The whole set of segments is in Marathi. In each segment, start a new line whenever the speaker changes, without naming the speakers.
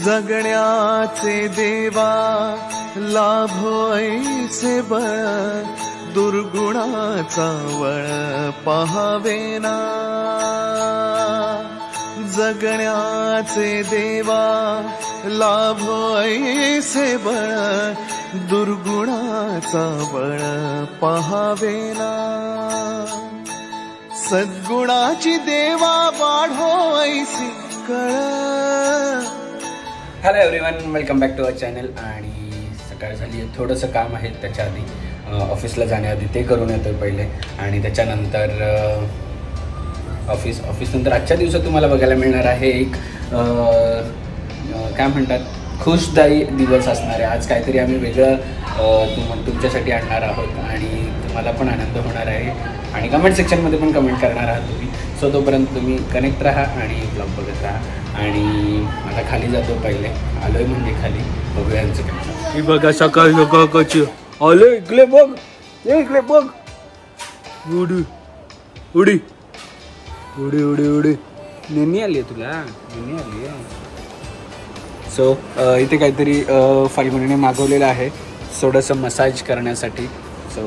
जगण्याचे देवा लाभो ऐसे बळ दुर्गुणाचा वळ पहावेना जगण्याचे देवा लाभो ऐसे बळ दुर्गुणाचा बळ पहावेना सद्गुणाची देवा वाढो ऐसी कळ।
Hello everyone, welcome back to our channel. आणि सकाळ झाली, थोडंसं काम आहे त्याच्या आधी, ऑफिसला जाण्याआधी ते करून येतो पहिले आणि त्याच्यानंतर ऑफिस नंतर आजच्या दिवसात तुम्हाला बघायला मिळणार आहे एक काय म्हणतात खुशदायी दिवस असणार आहे। आज काहीतरी आम्ही वेगळं तुमच्यासाठी आणणार आहोत आणि तुम्हाला पण आनंद होणार आहे आणि कमेंट सेक्शनमध्ये पण कमेंट करणार आहात तुम्ही। सो तोपर्यंत तुम्ही कनेक्ट राहा आणि ब्लॉग बघत राहा। आणि आता खाली जातो, पहिले आलोय म्हणजे खाली बघूया यांचं काय।
ही बघा सकाळ सकाळची आलो, इकडे बघ, इकडे बघ, उडी उडी उडी उडी उडी
नेहमी आली आहे तुला, नेहमी आली आहे। सो इथे काहीतरी फाल्गुनीने मागवलेलं आहे थोडंसं मसाज करण्यासाठी। सो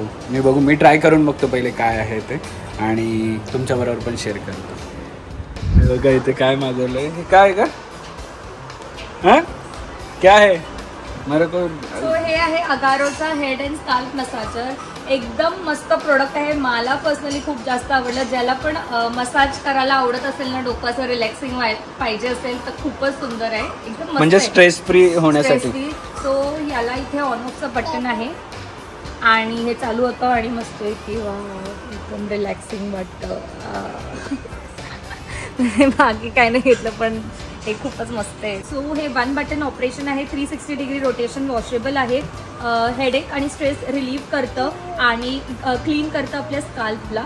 मी ट्राय करून बघतो पहिले काय आहे ते आणि तुमच्याबरोबर पण शेअर करतो।
बघा इथे काय मागवलंय, हे काय का हां क्या है मेरे को।
सो हे आहे अगारोचा हेड अँड स्काल्प मसाजर। एकदम मस्त प्रोडक्ट आहे, मला पर्सनली खूप जास्त आवडलं। ज्याला पण मसाज करायला आवडत असेल ना, डोक्याचं रिलॅक्सिंग पाहिजे असेल तर खूपच सुंदर आहे, एकदम मस्त
म्हणजे स्ट्रेस फ्री होण्यासाठी।
सो याला इथे ऑन ऑफचं बटन आहे आणि हे चालू होतं आणि मस्त एकदम रिलॅक्सिंग वाटतं। बाकी काय नाही घेतलं पण हे खूपच मस्त आहे। सो हे 1 बटन ऑपरेशन आहे, 360 डिग्री रोटेशन, वॉशेबल आहे, हेडेक आणि स्ट्रेस रिलीव्ह करतं आणि क्लीन करतं आपल्या स्काल्पला।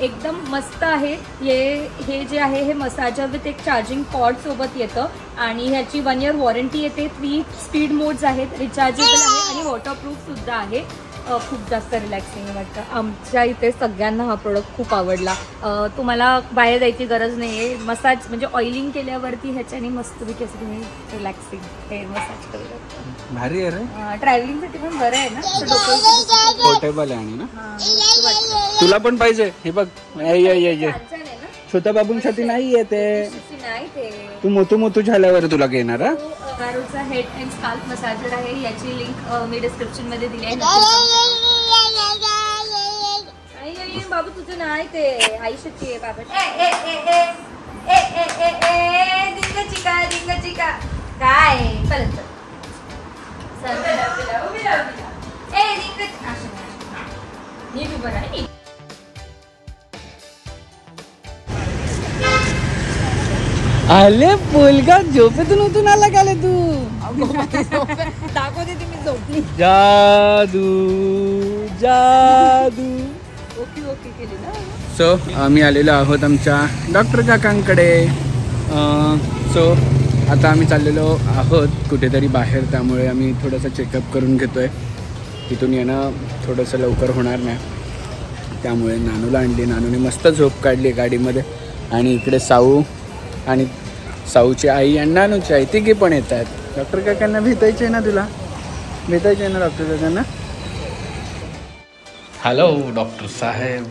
एकदम मस्त आहे। हे जे आहे हे मसाजर विथ एक चार्जिंग कॉर्ड सोबत येतं आणि ह्याची 1 इयर वॉरंटी येते। 3 स्पीड मोड्स आहेत, रिचार्जेबल आहे आणि वॉटरप्रूफ सुद्धा आहे। खूप जास्त रिलॅक्सिंग वाटतं। आमच्या इथे सगळ्यांना हा प्रोडक्ट खूप आवडला। तुम्हाला बाहेर जायची गरज नाही आहे, मसाज म्हणजे ऑइलिंग केल्यावरती ह्याच्याने मस्तपैकी असं तुम्ही रिलॅक्सिंग हेअर मसाज करू शकता।
भारी आहे रे,
ट्रॅव्हलिंगसाठी पण बरं आहे ना,
पोर्टेबल आहे आणि ना तुला पण पाहिजे। हे बघ ये छोट्या बाबूंसाठी नाही आहे ते, तू मोठू झाल्यावर तुला घेणार।
अगारोचा हेड अँड स्काल्प मसाजर आहे, याची लिंक मी डिस्क्रिप्शन मध्ये दिली आहे। बाबू तुझं नाही ते आयुष्याची आहे बाबा। चिका काय चल
आले पोलगा झोपेतून उठून आला का तू?
दाखवते तुम्ही झोपली।
जादू जादू
ओके केली ना।
सो आम्ही आलेलो आहोत आमच्या डॉक्टर काकांकडे। सो आता आम्ही चाललेलो आहोत कुठेतरी बाहेर, त्यामुळे आम्ही थोडंसं चेकअप करून घेतोय। तिथून येणं थोडंसं लवकर होणार नाही, त्यामुळे नानूला आणली। नानूने मस्त झोप काढली गाडीमध्ये आणि इकडे साऊ आणि साऊची आई आणि नानूची आई तिघी पण येत आहेत। डॉक्टर काकांना भेटायचे ना, तुला भेटायचे ना डॉक्टर काकांना। हॅलो डॉक्टर साहेब।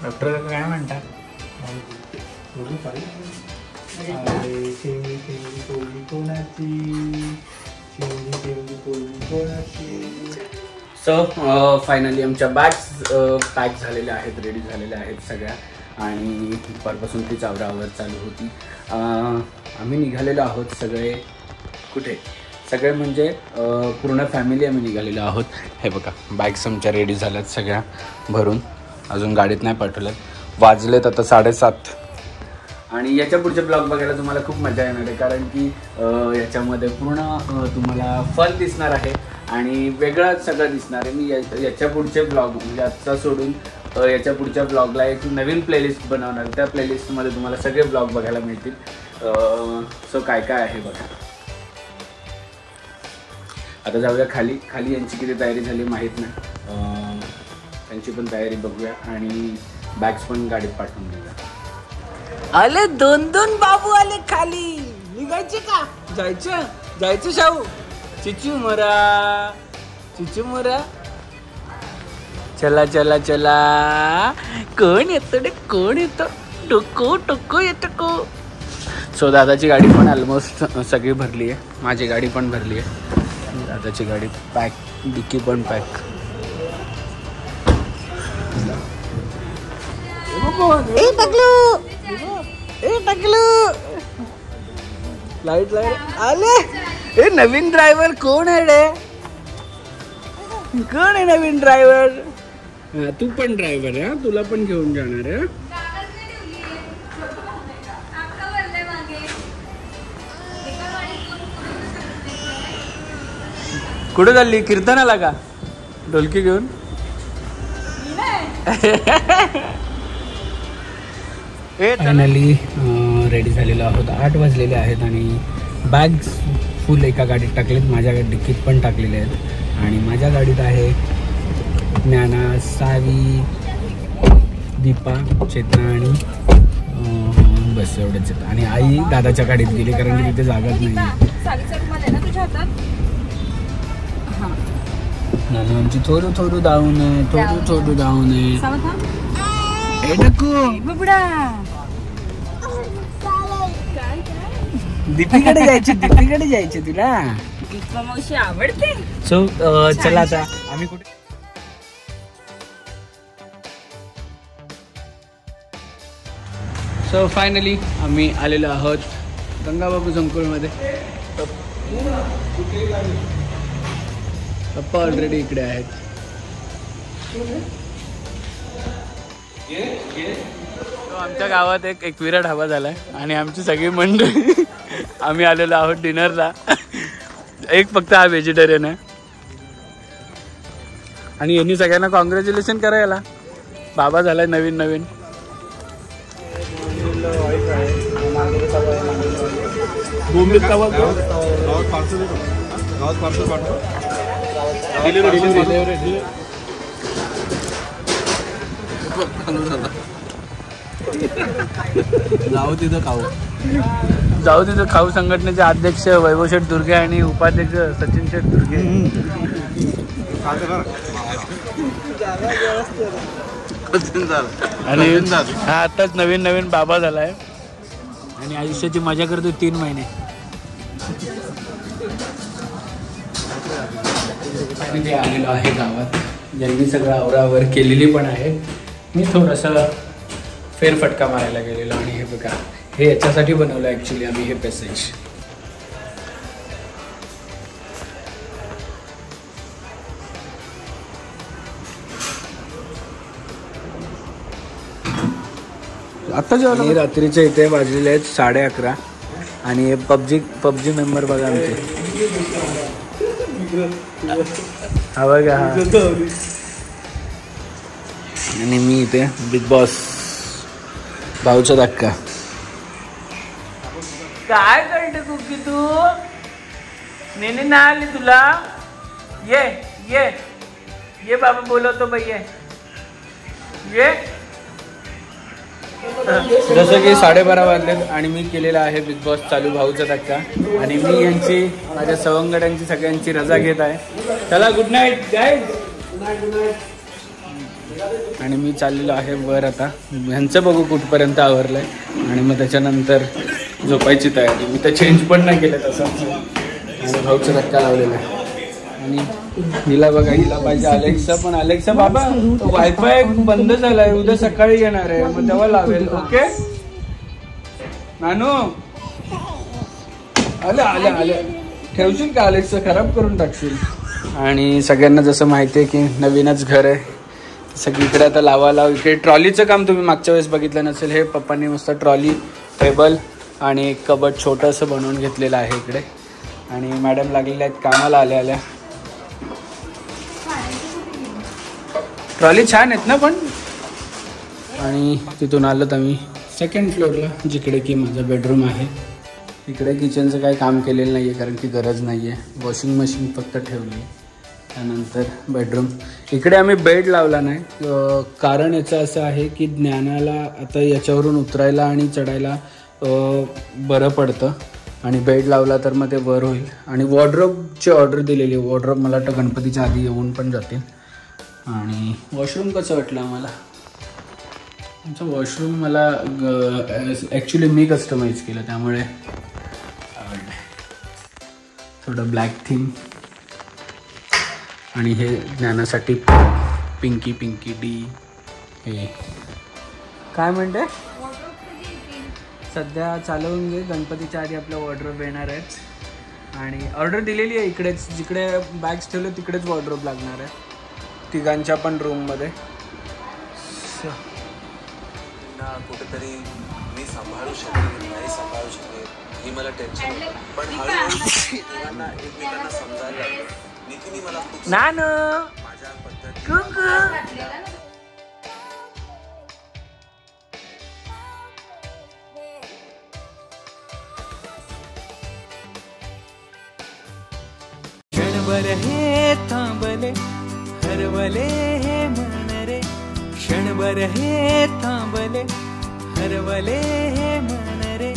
डॉक्टर काका काय म्हणतात? सो फायनली आमच्या बॅग्स पॅक झालेल्या आहेत, रेडी झालेल्या आहेत सगळ्या आणि दुपारपासून तीच आवरावर चालू होती। आम्ही निघालेलो आहोत सगळे, कुठे सगळे म्हणजे पूर्ण फॅमिली आम्ही निघालेलो आहोत। हे बघा बॅग्स आमच्या रेडी झाल्यात सगळ्या भरून, अजून गाडीत नाही पाठवल्यात। वाजलेत आता 7:30 आणि याच्या पुढचे ब्लॉग बघायला तुम्हाला खूप मजा येणार आहे, कारण की याच्यामध्ये पूर्ण तुम्हाला फन दिसणार आहे आणि वेगळं सगळं दिसणार आहे। मी याच्या पुढचे ब्लॉग म्हणजे आजचा सोडून याच्या पुढच्या ब्लॉगला एक नवीन प्लेलिस्ट बनवणार, त्या प्लेलिस्टमध्ये तुम्हाला सगळे ब्लॉग बघायला मिळतील। सो काय काय आहे बघा। आता जाऊया खाली। खाली यांची किती तयारी झाली माहीत नाही, त्यांची पण तयारी बघूया आणि बॅग्स पण गाडीत पाठवून देऊया।
आले 2-2 बाबू आले खाली, निघ
जायचे का? जायचं शाहू. चिचू मोरा. चला चला चला. कोण येतो टोको येतो. सो दादाची गाडी पण ऑलमोस्ट सगळी भरली आहे. माझी गाडी पण भरली आहे. दादाची गाडी पॅक, डिक्की पण पॅक. लाईट आले. नवीन ड्रायव्हर कोण आहे रे? कोण आहे नवीन ड्रायव्हर? तू पण ड्रायव्हर आहे. तुला पण घेऊन जाणार आहे. कुठे चालली? कीर्तनाला का? ढोलकी घेऊन. फायनली रेडी झालेलो आहोत. 8 वाजलेले आहेत आणि बॅग्स फुल एका गाडीत टाकलेत. माझ्या डिक्कीत पण टाकलेले आहेत. आणि माझ्या गाडीत आहे ज्ञाना, सावी, दीपा, चेतना आणि बस एवढेच आहेत. आणि आई दादाच्या गाडीत गेली कारण की तिथे जागाच नाही. नानू आमची थोडं डाऊन आहे. दीपीकडे जायचे तुला.
मावशी आवडते.
सो चला आता आम्ही कुठे. सो फायनली आम्ही आलेलो आहोत गंगाबाबू संकुलमध्ये. पप्पा ऑलरेडी इकडे आहेत. आमच्या गावात एक विराट हवा झालाय आणि आमची सगळी मंडळी आम्ही आलेलो आहोत डिनरला. एक फक्त हा व्हेजिटेरियन आहे. आणि यांनी सगळ्यांना कॉंग्रॅच्युलेशन करायला. बाबा झालाय नवीन. जाऊ तिथं खाऊ संघटनेचे अध्यक्ष वैभव शेठ दुर्गे आणि उपाध्यक्ष सचिन शेठ दुर्गे. आणि हा आताच नवीन बाबा झालाय आणि आयुष्याची मजा करतो 3 महिने. आलेलो आहे गावात. ज्यांनी सगळं आवरावर केलेली पण आहे. मी थोडंसं फेरफटका मारायला गेलेलो. आणि हे बघा, हे याच्यासाठी बनवलं ॲक्च्युली आम्ही हे पॅसेज. आता जेव्हा रात्रीच्या इथे वाजलेले आहेत 11:30 आणि पबजी मेंबर बघा आमचे. हा बघा हा. आणि मी इथे बिग बॉस भाऊचा धक्का. काय करते कुकी तू? नेने ना आली तुला? ये बाबा बोलवतो बाई. ये जसं की 12:30 वाजलेत आणि मी केलेला आहे बिग बॉस चालू भाऊचा धक्का. आणि मी यांची माझ्या सवंगड्यांची सगळ्यांची रजा घेत आहे. चला गुड नाईट गाईज. आणि मी चाललेलो आहे वर. आता ह्यांचं बघू कुठपर्यंत आवरलंय आणि मग त्याच्यानंतर झोपायची तयारी. मी तर चेंज पण नाही केलं तसं. आणि भाऊचा धक्का लावलेला आहे. आणि हिला बघा, हिला पाहिजे अलेक्सा. पण अलेक्सा बाबा वायफाय बंद झालाय, उद्या सकाळी येणार आहे मग तेव्हा लावेल. ओके नानू? आले ठेवशील का अलेक्सा? खराब करून टाकशील. आणि सगळ्यांना जसं माहिती आहे की नवीनच घर आहे सगळीकडे आता लावायला. इकडे ट्रॉलीचं काम तुम्ही मागच्या वेळेस बघितलं नसेल. हे पप्पांनी मस्त ट्रॉली, टेबल आणि एक कबड छोटंसं बनवून घेतलेलं आहे इकडे. आणि मॅडम लागलेल्या आहेत कामाला आल्या. ट्रॉली छान आहेत ना पण. आणि तिथून आलो आम्ही 2nd फ्लोअरला जिकडे की माझा बेडरूम आहे. इकडे किचनचं काही काम केलेलं नाही आहे कारण की गरज नाही आहे. वॉशिंग मशीन फक्त ठेवली. त्यानंतर बेडरूम. इकडे आम्ही बेड लावला नाही. कारण याचं असं आहे की ज्ञानाला आता याच्यावरून उतरायला आणि चढायला बरं पडतं. आणि बेड लावला तर मग ते वर होईल. आणि वॉर्डरोबची ऑर्डर दिलेली आहे. वॉर्डरोब मला वाटतं गणपतीच्या आधी येऊन पण जातील. आणि वॉशरूम कसं वाटलं आम्हाला? आमचं वॉशरूम मला ॲक्च्युली मी कस्टमाइज केलं त्यामुळे आवडलं. थोडं ब्लॅक थीम. आणि हे ज्ञानासाठी पिंकी डी. हे काय म्हणते? सध्या चालवून घे. गणपतीच्या आधी आपलं वॉर्डरोब येणार आहेत. आणि ऑर्डर दिलेली आहे इकडेच, जिकडे बॅग्स ठेवले तिकडेच वॉर्डरोब लागणार आहे तिघांच्या पण रूममध्ये.
कुठेतरी मी सांभाळू शकेन नाही सांभाळू शकेन ही मला टेन्शन होतं. पण हळूहळू एकमेकांना समजायला लागलं. नितीने मला खूप माझ्या पद्धतीने
क्षणभर हे थांबले हरवले हे मन रे. क्षणभर हे थांबले हरवले हे मन रे.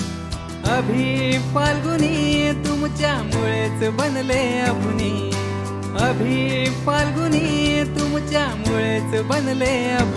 अभि फाल्गुनी तुमच्यामुळेच बनले अभुनी. अभि फाल्गुनी तुमच्यामुळेच बनले अभुनी.